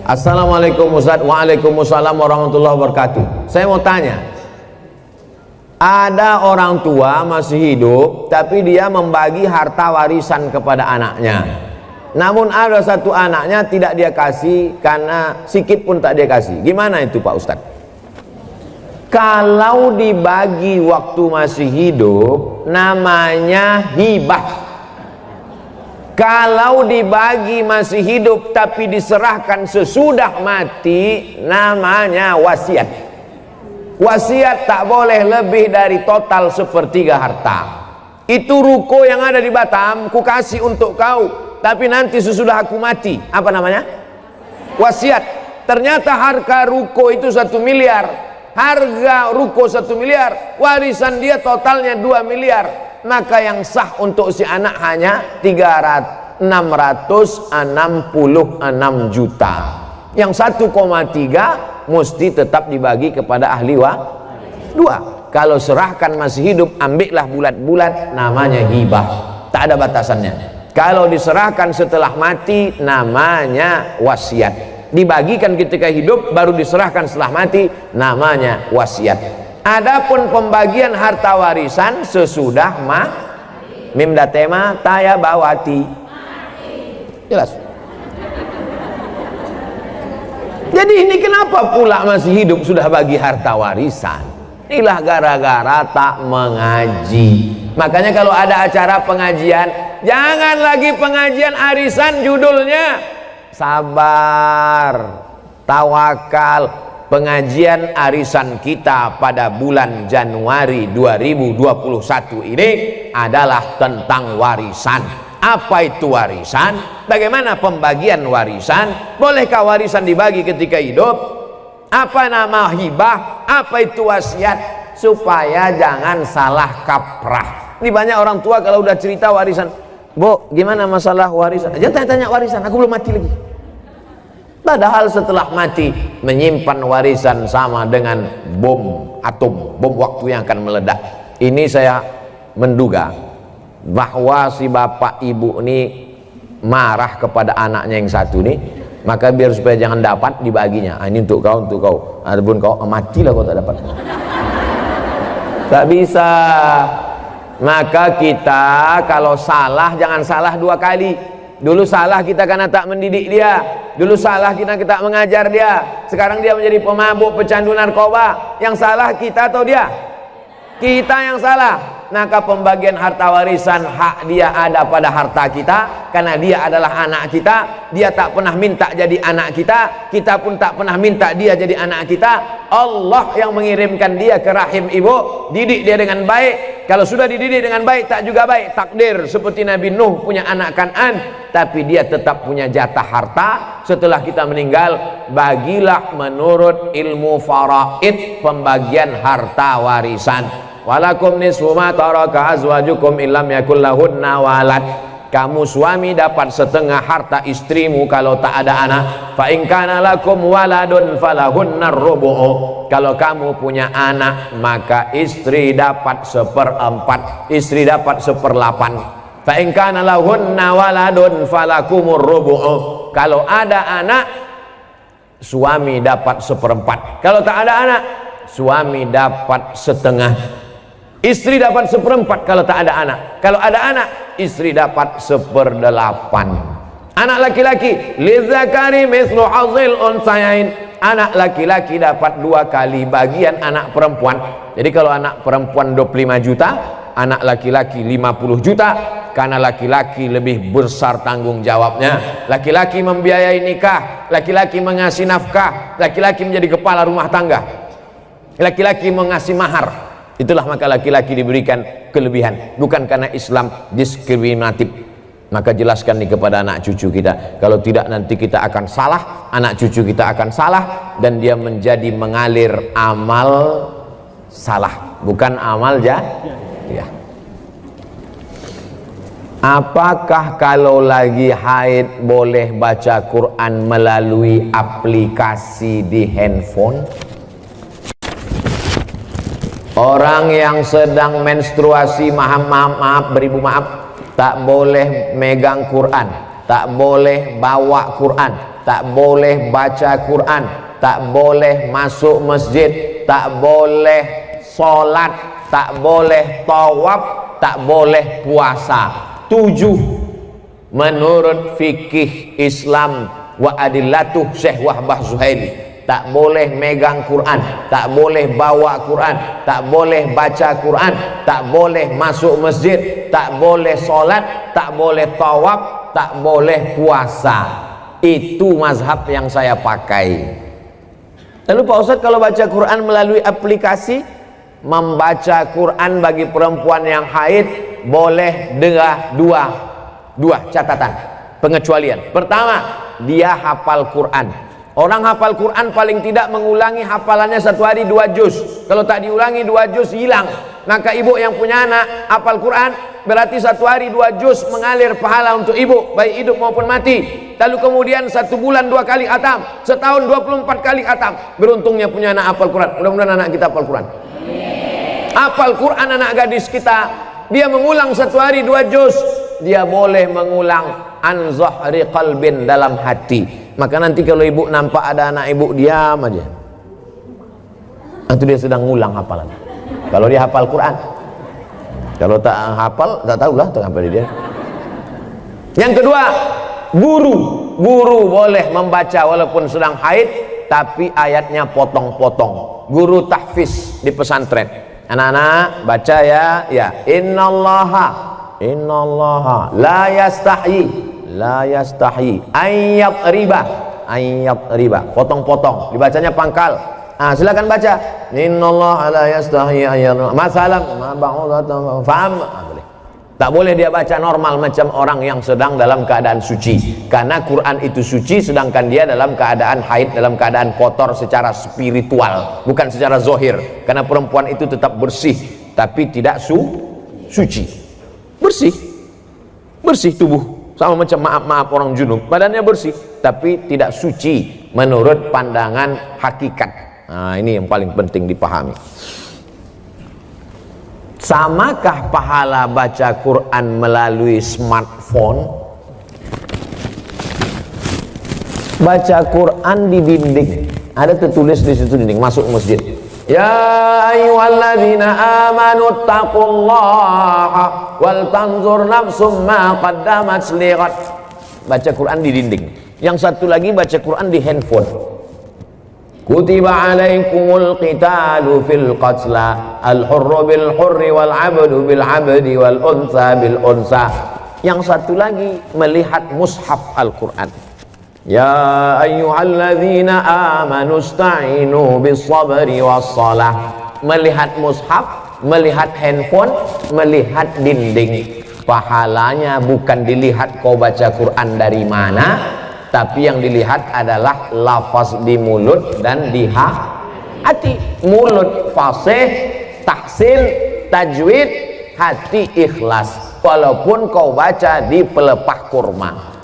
Assalamualaikum Ustaz. Waalaikumsalam warahmatullahi wabarakatuh. Saya mau tanya, ada orang tua masih hidup tapi dia membagi harta warisan kepada anaknya, namun ada satu anaknya tidak dia kasih karena sikit pun tak dia kasih. Gimana itu Pak Ustaz? Kalau dibagi waktu masih hidup namanya hibah. Kalau dibagi masih hidup tapi diserahkan sesudah mati namanya wasiat. Wasiat tak boleh lebih dari total sepertiga harta. Itu ruko yang ada di Batam, ku kasih untuk kau, tapi nanti sesudah aku mati, apa namanya? Wasiat. Ternyata harga ruko itu 1 miliar. Harga ruko 1 miliar, warisan dia totalnya 2 miliar. Maka yang sah untuk si anak hanya 666 juta. Yang 1,3 mesti tetap dibagi kepada ahli dua. Kalau serahkan masih hidup, ambillah bulat-bulat, namanya hibah, tak ada batasannya. Kalau diserahkan setelah mati namanya wasiat. Dibagikan ketika hidup baru diserahkan setelah mati namanya wasiat. Adapun pembagian harta warisan sesudah mim datema taya bawati. Jelas. Jadi ini kenapa pula masih hidup sudah bagi harta warisan? Inilah gara-gara tak mengaji. Makanya kalau ada acara pengajian, jangan lagi pengajian arisan, judulnya sabar, tawakal. Pengajian arisan kita pada bulan Januari 2021 ini adalah tentang warisan. Apa itu warisan? Bagaimana pembagian warisan? Bolehkah warisan dibagi ketika hidup? Apa nama hibah? Apa itu wasiat? Supaya jangan salah kaprah. Ini banyak orang tua kalau udah cerita warisan, Bu, gimana masalah warisan? Jangan tanya warisan, aku belum mati lagi. Padahal setelah mati menyimpan warisan sama dengan bom atom, bom waktu yang akan meledak. Ini saya menduga bahwa si bapak ibu ini marah kepada anaknya yang satu nih, maka biar supaya jangan dapat dibaginya. Ini untuk kau, untuk kau. Adapun kau matilah kau tak dapat. Tak bisa. Maka kita kalau salah jangan salah 2 kali. Dulu salah kita karena tak mendidik dia, dulu salah kita tak mengajar dia, sekarang dia menjadi pemabuk, pecandu narkoba. Yang salah kita atau dia? Kita yang salah. Maka pembagian harta warisan hak dia ada pada harta kita, karena dia adalah anak kita. Dia tak pernah minta jadi anak kita, kita pun tak pernah minta dia jadi anak kita. Allah yang mengirimkan dia ke rahim ibu, didik dia dengan baik. Kalau sudah dididik dengan baik tak juga baik, takdir seperti Nabi Nuh punya anak Kan'an, tapi dia tetap punya jatah harta setelah kita meninggal. Bagilah menurut ilmu faraid pembagian harta warisan. Walakum nisfu ma taraka azwajukum illam yakul lahunna walad. Kamu suami dapat setengah harta istrimu kalau tak ada anak. Fa in kana lakum waladun falahunnar rubu'u. Kalau kamu punya anak maka istri dapat 1/4, istri dapat 1/8. Fa in kana lahunna waladun falakumur rubu'u. Kalau ada anak suami dapat 1/4. Kalau tak ada anak suami dapat setengah. Istri dapat 1/4 kalau tak ada anak. Kalau ada anak, istri dapat 1/8. Anak laki-laki, lidzakari mislu hazil unsayain. Anak laki-laki dapat 2 kali bagian anak perempuan. Jadi kalau anak perempuan 25 juta, anak laki-laki 50 juta. Karena laki-laki lebih besar tanggung jawabnya. Laki-laki membiayai nikah, laki-laki mengasih nafkah, laki-laki menjadi kepala rumah tangga, laki-laki mengasih mahar. Itulah maka laki-laki diberikan kelebihan, bukan karena Islam diskriminatif. Maka jelaskan nih kepada anak cucu kita, kalau tidak nanti kita akan salah, anak cucu kita akan salah, dan dia menjadi mengalir amal salah, bukan amal ya. Apakah kalau lagi haid boleh baca Quran melalui aplikasi di handphone? Orang yang sedang menstruasi, maaf, beribu maaf, tak boleh megang Quran, tak boleh bawa Quran, tak boleh baca Quran, tak boleh masuk masjid, tak boleh sholat, tak boleh tawaf, tak boleh puasa. 7 menurut fikih Islam wa adillatuh Syekh Wahbah Zuhaili. Tak boleh megang Quran, tak boleh bawa Quran, tak boleh baca Quran, tak boleh masuk masjid, tak boleh sholat, tak boleh tawaf, tak boleh puasa. Itu mazhab yang saya pakai. Lalu Pak Ustadz, kalau baca Quran melalui aplikasi, membaca Quran bagi perempuan yang haid boleh dengan dua catatan pengecualian. Pertama, dia hafal Quran. Orang hafal Quran paling tidak mengulangi hafalannya 1 hari 2 juz. Kalau tak diulangi 2 juz hilang. Maka ibu yang punya anak hafal Quran, berarti 1 hari 2 juz mengalir pahala untuk ibu, baik hidup maupun mati. Lalu kemudian 1 bulan 2 kali khatam, setahun 24 kali khatam. Beruntungnya punya anak hafal Quran. Mudah-mudahan anak kita hafal Quran. Hafal Quran anak gadis kita, dia mengulang 1 hari 2 juz, dia boleh mengulang an zahri qalbin, dalam hati. Maka nanti kalau ibu nampak ada anak ibu, diam aja. Itu dia sedang ngulang hafalan. Kalau dia hafal Quran. Kalau tak hafal, tak tahulah tak apa dia. Yang kedua, guru boleh membaca walaupun sedang haid, tapi ayatnya potong-potong. Guru tahfiz di pesantren. Anak-anak baca ya. Innallaha la yastahyi ayyat riba, potong-potong, dibacanya pangkal. Silakan baca. Innallaha la yastahyi ayyat masalam ma ba'udatan fa'am. Tak boleh dia baca normal macam orang yang sedang dalam keadaan suci, karena Quran itu suci, sedangkan dia dalam keadaan haid, dalam keadaan kotor secara spiritual, bukan secara zohir. Karena perempuan itu tetap bersih tapi tidak suci. Bersih tubuh, sama macam maaf orang junub, badannya bersih tapi tidak suci menurut pandangan hakikat. Ini yang paling penting dipahami. Samakah pahala baca Quran melalui smartphone? Baca Quran di dinding, ada tertulis di situ dinding, masuk masjid. Ya ayyuhalladzina amanu taqullaha wal tanzur nafsum ma qaddamat lighad. Baca Quran di dinding. Yang satu lagi baca Quran di handphone. Kutiba alaikumul qitalu fil qatla al-hurru bil hurri wal 'abdu bil 'abdi wal unsa bil unsa. Yang satu lagi melihat mushaf Al-Quran. Ya ayyuhalladzina amanu ista'inu bis sabri was salah. Melihat mushaf, melihat handphone, melihat dinding. Pahalanya bukan dilihat kau baca Quran dari mana, tapi yang dilihat adalah lafaz di mulut dan di hati. Mulut fasih, tahsin, tajwid, hati ikhlas. Walaupun kau baca di pelepah kurma.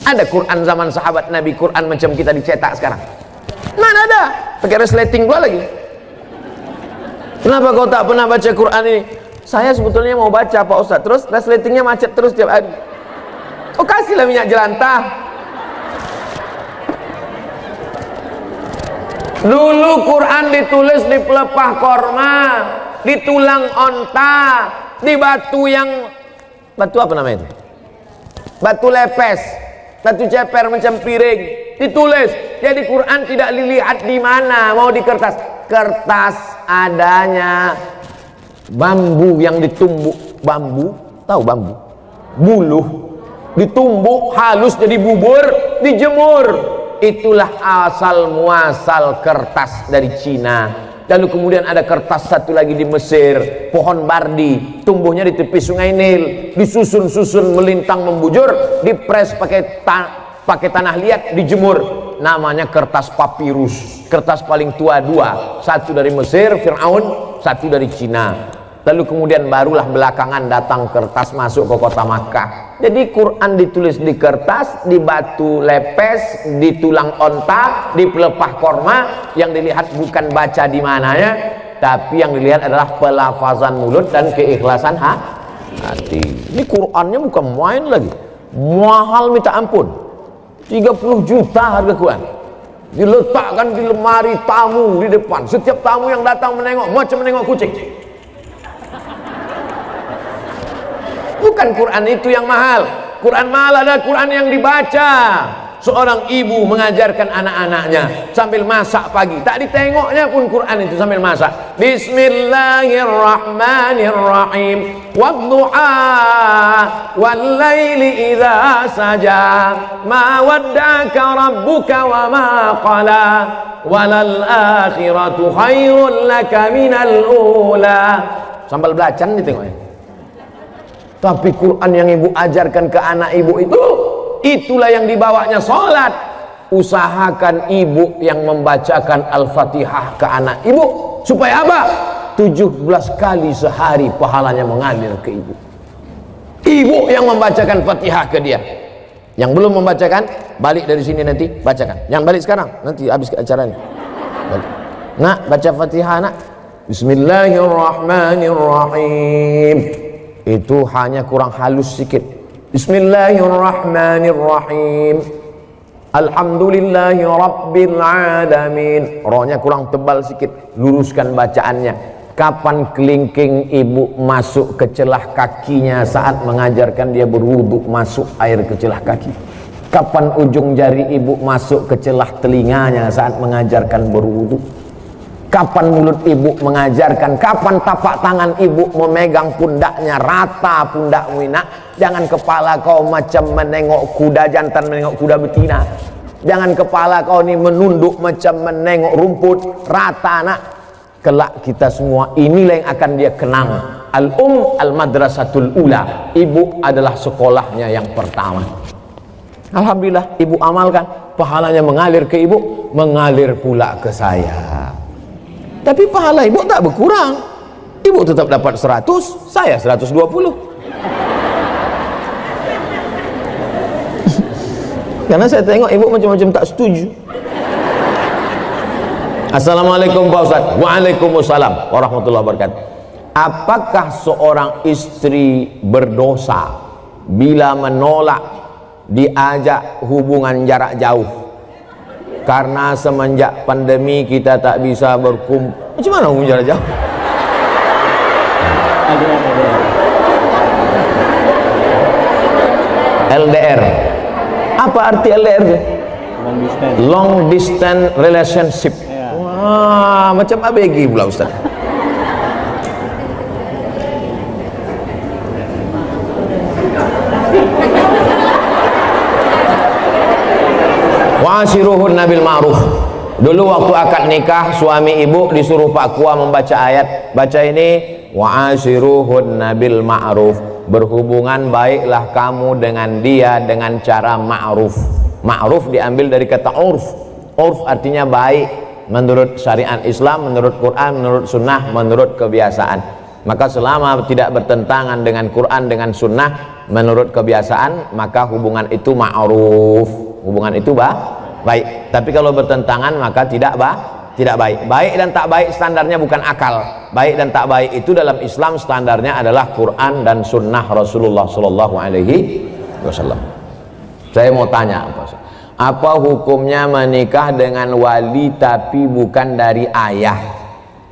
Ada Quran zaman sahabat Nabi, Quran macam kita dicetak sekarang? Mana ada? Pakai resleting pula lagi. Kenapa kau tak pernah baca Quran ini? Saya sebetulnya mau baca Pak Ustadz, terus resletingnya macet terus tiap hari. Oh, kasihlah minyak jelantah. Dulu Quran ditulis di pelepah korma, di tulang onta, di batu apa namanya itu? Batu lepes, batu ceper macam piring, ditulis. Jadi Quran tidak dilihat di mana, mau di kertas. Kertas adanya bambu yang ditumbuk, bambu, tahu bambu? Buluh, ditumbuk halus jadi bubur, dijemur. Itulah asal muasal kertas dari Cina. Lalu kemudian ada kertas satu lagi di Mesir, pohon bardi, tumbuhnya di tepi sungai Nil, disusun-susun melintang membujur, dipres pakai tanah liat, dijemur. Namanya kertas papirus. Kertas paling tua dua, satu dari Mesir, Fir'aun, satu dari Cina. Lalu kemudian barulah belakangan datang kertas masuk ke kota Makkah. Jadi Quran ditulis di kertas, di batu lepes, di tulang onta, di pelepah korma. Yang dilihat bukan baca di mananya, tapi yang dilihat adalah pelafazan mulut dan keikhlasan hati. Ini Qurannya bukan main lagi, mahal minta ampun. 30 juta harga Quran. Diletakkan di lemari tamu di depan. Setiap tamu yang datang menengok macam menengok kucing. Bukan Quran itu yang mahal. Quran mahal adalah Quran yang dibaca. Seorang ibu mengajarkan anak-anaknya sambil masak pagi. Tak ditengoknya pun Quran itu sambil masak. Bismillahirrahmanirrahim. Wadduha wallaili idza saja. Ma wadda'aka rabbuka wa ma qala. Walal akhiratu khairul laka minal ula. Sambil belacan ditengoknya. Tapi Quran yang ibu ajarkan ke anak ibu itu, itulah yang dibawanya sholat. Usahakan ibu yang membacakan Al-Fatihah ke anak ibu. Supaya apa? 17 kali sehari pahalanya mengalir ke ibu. Ibu yang membacakan Fatihah ke dia. Yang belum membacakan, balik dari sini nanti, bacakan. Yang balik sekarang, nanti habis acaranya. Balik. Nak, baca Fatihah nak. Bismillahirrahmanirrahim. Itu hanya kurang halus sedikit. Bismillahirrahmanirrahim. Alhamdulillahi rabbil alamin. Rohnya kurang tebal sedikit. Luruskan bacaannya. Kapan kelingking ibu masuk ke celah kakinya saat mengajarkan dia berwudu, masuk air ke celah kaki? Kapan ujung jari ibu masuk ke celah telinganya saat mengajarkan berwudu? Kapan mulut ibu mengajarkan? Kapan tapak tangan ibu memegang pundaknya? Rata pundakmu nak. Jangan kepala kau macam menengok kuda jantan, menengok kuda betina. Jangan kepala kau ni menunduk macam menengok rumput. Rata nak. Kelak kita semua, inilah yang akan dia kenang. Al-madrasatul ula. Ibu adalah sekolahnya yang pertama. Alhamdulillah, ibu amalkan. Pahalanya mengalir ke ibu, mengalir pula ke saya. Tapi pahala ibu tak berkurang. Ibu tetap dapat 100, saya 120. Karena saya tengok ibu macam-macam tak setuju. Assalamualaikum Pak Ustaz. Waalaikumsalam warahmatullahi wabarakatuh. Apakah seorang istri berdosa bila menolak diajak hubungan jarak jauh? Karena semenjak pandemi kita tak bisa berkumpul. Macam mana hubungan jarak jauh? LDR. Apa arti LDR? Long distance relationship. Wah, macam ABG pula Ustaz. Wa'ashiruhun nabil ma'ruf. Dulu waktu akad nikah, suami ibu disuruh Pak Kua membaca ayat. Baca ini, wa'ashiruhun nabil ma'ruf. Berhubungan baiklah kamu dengan dia dengan cara ma'ruf. Ma'ruf diambil dari kata urf. Urf artinya baik menurut syariat Islam, menurut Quran, menurut sunnah, menurut kebiasaan. Maka selama tidak bertentangan dengan Quran, dengan sunnah, menurut kebiasaan, maka hubungan itu ma'ruf. Hubungan itu baik. Tapi kalau bertentangan maka tidak baik. Baik dan tak baik standarnya bukan akal. Baik dan tak baik itu dalam Islam standarnya adalah Quran dan sunnah Rasulullah Sallallahu Alaihi Wasallam. Saya mau tanya apa hukumnya menikah dengan wali tapi bukan dari ayah,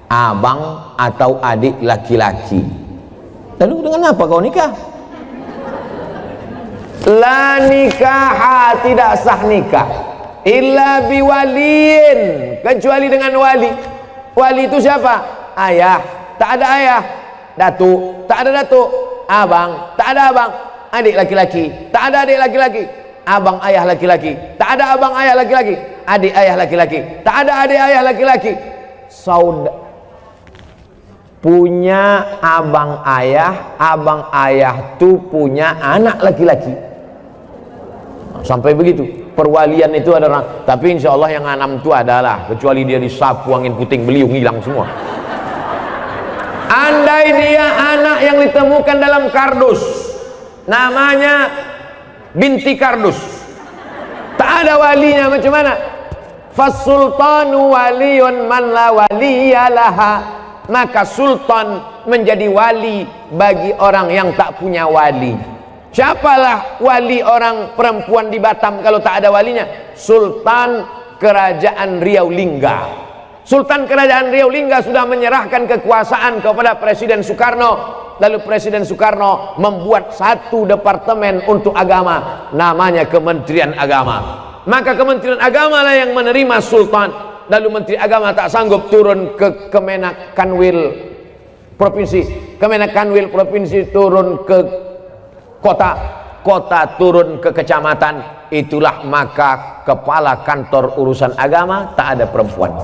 abang atau adik laki-laki? Lalu dengan apa kau nikah? La nikaha, tidak sah nikah illa biwaliin, kecuali dengan wali. Wali itu siapa? Ayah, tak ada ayah. Datuk, tak ada datuk. Abang, tak ada abang. Adik laki-laki, tak ada adik laki-laki. Abang ayah laki-laki, tak ada abang ayah laki-laki. Adik ayah laki-laki, tak ada adik ayah laki-laki. Saudara punya abang ayah tu punya anak laki-laki. Sampai begitu perwalian itu ada orang. Tapi insya Allah yang 6 itu adalah, kecuali dia disapu angin puting beliung hilang semua. Andai dia anak yang ditemukan dalam kardus, namanya binti kardus, tak ada walinya, macam mana? Fasultanu waliyun man la waliyalaha. Maka sultan menjadi wali bagi orang yang tak punya wali. Siapalah wali orang perempuan di Batam kalau tak ada walinya? Sultan Kerajaan Riau Lingga. Sultan Kerajaan Riau Lingga sudah menyerahkan kekuasaan kepada Presiden Soekarno. Lalu Presiden Soekarno membuat satu departemen untuk agama, namanya Kementerian Agama. Maka Kementerian Agama lah yang menerima Sultan. Lalu Menteri Agama tak sanggup turun ke Kemenak Kanwil Provinsi, Kemenak Kanwil Provinsi turun ke kota, kota turun ke kecamatan. Itulah maka kepala kantor urusan agama tak ada perempuan.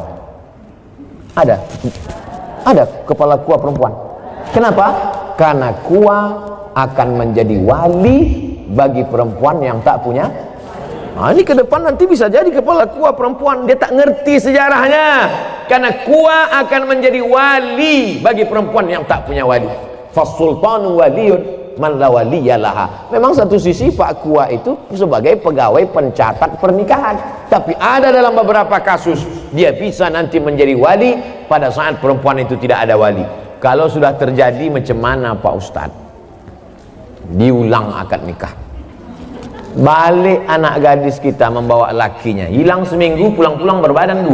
Ada kepala KUA perempuan. Kenapa? Karena KUA akan menjadi wali bagi perempuan yang tak punya. Nah, ini ke depan nanti bisa jadi kepala KUA perempuan, dia tak ngerti sejarahnya. Karena KUA akan menjadi wali bagi perempuan yang tak punya wali. Fasultanu waliyun man la waliyalaha. Memang satu sisi Pak KUA itu sebagai pegawai pencatat pernikahan, tapi ada dalam beberapa kasus dia bisa nanti menjadi wali pada saat perempuan itu tidak ada wali. Kalau sudah terjadi macam mana Pak Ustadz? Diulang akad nikah. Balik anak gadis kita membawa lakinya, hilang seminggu, pulang-pulang berbadan 2.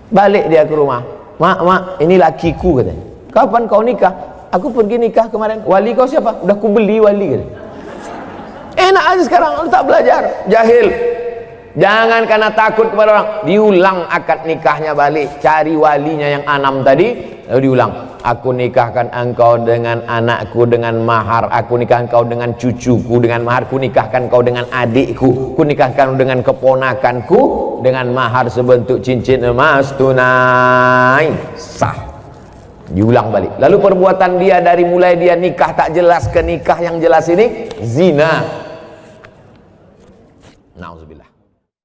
Balik dia ke rumah, mak, ini lakiku katanya. Kapan kau nikah? Aku pergi nikah kemarin. Wali kau siapa? Udah ku beli wali katanya. Enak aja sekarang, lu tak belajar, jahil. Jangan karena takut kepada orang, diulang akad nikahnya balik, cari walinya yang 6 tadi, lalu diulang. Aku nikahkan engkau dengan anakku dengan mahar, aku nikahkan kau dengan cucuku dengan mahar, ku nikahkan kau dengan adikku, ku nikahkan dengan keponakanku dengan mahar sebentuk cincin emas tunai. Sah. Diulang balik. Lalu perbuatan dia dari mulai dia nikah tak jelas ke nikah yang jelas ini zina.